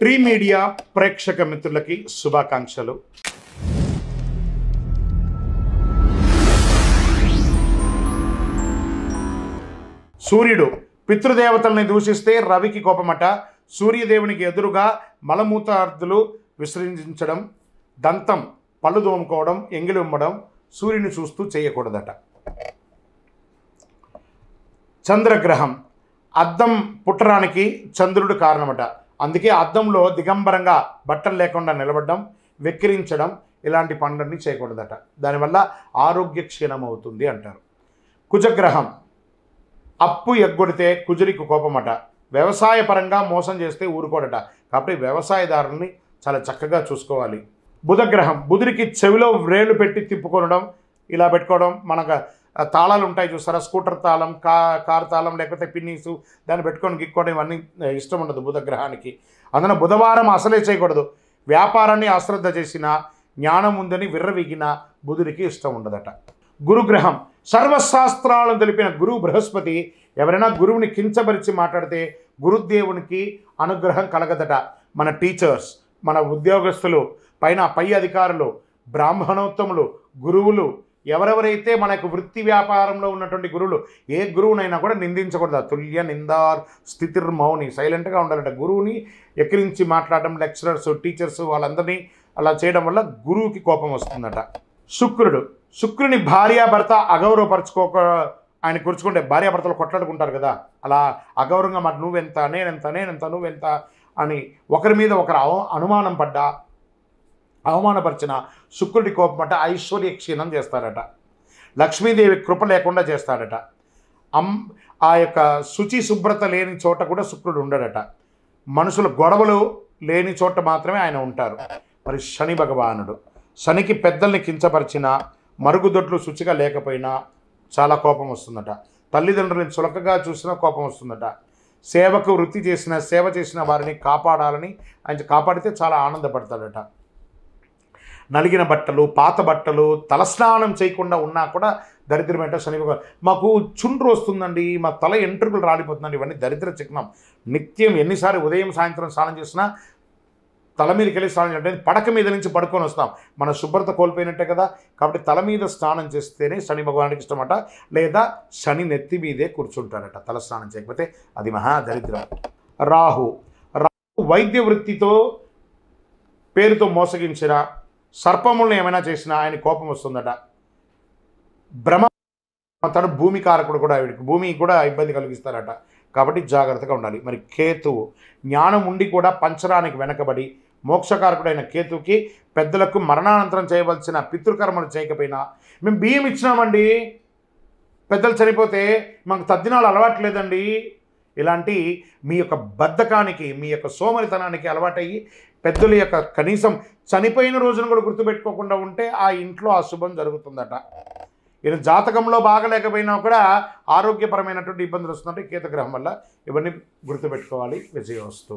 Tree media ప్రేక్షక మిత్రులకి శుభాకాంక్షలు. సూర్యుడు పితృదేవతల్ని దూషిస్తే రవికి కోపమట. సూర్యదేవునికి ఎదురుగా మలమూత్రాదులు విసర్జించడం, దంతం పళ్ళు దోముకోవడం, ఎంగిలి ఉమ్మడం సూర్యుని చూస్తూ చేయకూడదట. చంద్రగ్రహం అద్దం పుట్టడానికి చంద్రుడు కారణమట. అందుకే అద్దంలో దిగంబరంగా బట్టలు లేకుండా నిలబడడం, వెక్కిరించడం ఇలాంటి పనులన్నీ చేయకూడదట. దానివల్ల ఆరోగ్య క్షీణం అవుతుంది అంటారు. కుజగ్రహం అప్పు ఎగ్గొడితే కుజుడికి కోపమట. వ్యవసాయ పరంగా మోసం చేస్తే ఊరుకోడట. కాబట్టి వ్యవసాయదారుల్ని చాలా చక్కగా చూసుకోవాలి. బుధగ్రహం బుధుడికి చెవిలో వ్రేళ్ళు పెట్టి తిప్పుకొనడం, ఇలా పెట్టుకోవడం. మనకు తాళాలు ఉంటాయి చూస్తారా, స్కూటర్ తాళం, కారు తాళం, లేకపోతే పిన్నీసు, దాన్ని పెట్టుకొని గిక్కోవడం ఇవన్నీ ఇష్టం ఉండదు బుధగ్రహానికి. అందున బుధవారం అసలే చేయకూడదు. వ్యాపారాన్ని అశ్రద్ధ చేసినా, జ్ఞానం ఉందని విర్రవీగిన బుధుడికి ఇష్టం ఉండదట. గురుగ్రహం సర్వశాస్త్రాలను తెలిపిన గురువు బృహస్పతి ఎవరైనా గురువుని కించపరిచి మాట్లాడితే గురుదేవునికి అనుగ్రహం కలగదట. మన టీచర్స్, మన ఉద్యోగస్తులు, పై అధికారులు, బ్రాహ్మణోత్తములు, గురువులు, ఎవరెవరైతే మనకు వృత్తి వ్యాపారంలో ఉన్నటువంటి గురువులు, ఏ గురువునైనా కూడా నిందించకూడదు. తుల్య నిందార్ స్థితిర్మౌని, సైలెంట్గా ఉండాలంట. గురువుని ఎక్కిరించి మాట్లాడడం, లెక్చరర్స్, టీచర్స్ వాళ్ళందరినీ అలా చేయడం వల్ల గురువుకి కోపం వస్తుందట. శుక్రుని భార్యాభర్త అగౌరవపరచుకోక, ఆయన కూర్చుకుంటే భార్యాభర్తలు కొట్లాడుకుంటారు కదా, అలా అగౌరవంగా మరి నువ్వెంత, నేనెంత, నువ్వెంత అని ఒకరి మీద ఒకరు అనుమానం పడ్డా, అవమానపరిచిన శుక్రుడి కోపం అంటే ఐశ్వర్య క్షీణం చేస్తాడట. లక్ష్మీదేవి కృప లేకుండా చేస్తాడట. ఆ యొక్క శుచి శుభ్రత లేని చోట కూడా శుక్రుడు ఉండడట. మనుషుల గొడవలు లేని చోట మాత్రమే ఆయన ఉంటారు. మరి శని భగవానుడు శనికి పెద్దల్ని కించపరిచిన, మరుగుదొడ్లు శుచిగా లేకపోయినా చాలా కోపం వస్తుందట. తల్లిదండ్రులని చులకగా చూసినా కోపం వస్తుందట. సేవకు వృత్తి చేసిన, సేవ చేసిన వారిని కాపాడాలని ఆయన కాపాడితే చాలా ఆనందపడతాడట. నలిగిన బట్టలు, పాత బట్టలు, తలస్నానం చేయకుండా ఉన్నా కూడా దరిద్రమేంటో శని భగవాన్. మాకు చుండ్రు వస్తుందండి, మా తల ఎంట్రుకలు రాలిపోతుందండి, ఇవన్నీ దరిద్ర చిహ్నం. నిత్యం ఎన్నిసార్లు ఉదయం సాయంత్రం స్నానం చేసినా తల మీదకి వెళ్ళి స్నానం చేయడం, పడక మీద నుంచి పడుకొని వస్తాం, మన శుభ్రత కోల్పోయినట్టే కదా. కాబట్టి తల మీద స్నానం చేస్తేనే శని భగవానికి ఇష్టమట. లేదా శని నెత్తి మీదే కూర్చుంటాడట తల స్నానం చేయకపోతే, అది మహా దరిద్రం. రాహు వైద్య వృత్తితో పేరుతో మోసగించిన, సర్పములను ఏమైనా చేసినా ఆయన కోపం వస్తుందట. భ్రమ తను భూమి కారకుడు కూడా, ఆవిడికి భూమి కూడా ఇబ్బంది కలిగిస్తారట. కాబట్టి జాగ్రత్తగా ఉండాలి. మరి కేతువు జ్ఞానం ఉండి కూడా పంచరానికి వెనకబడి, మోక్షకారకుడైన కేతువుకి పెద్దలకు మరణానంతరం చేయవలసిన పితృకర్మలు చేయకపోయినా, మేము బియ్యం ఇచ్చినామండి, పెద్దలు చనిపోతే మాకు తద్దినాలు అలవాట్లేదండి, ఇలాంటి మీ యొక్క బద్ధకానికి, మీ యొక్క సోమరితనానికి అలవాటయ్యి పెద్దల యొక్క కనీసం చనిపోయిన రోజును కూడా గుర్తుపెట్టుకోకుండా ఉంటే ఆ ఇంట్లో అశుభం జరుగుతుందట. ఈయన జాతకంలో బాగలేకపోయినా కూడా ఆరోగ్యపరమైనటువంటి ఇబ్బందులు వస్తుందంటే కేతుగ్రహం వల్ల. ఇవన్నీ గుర్తుపెట్టుకోవాలి. విజయోస్తు.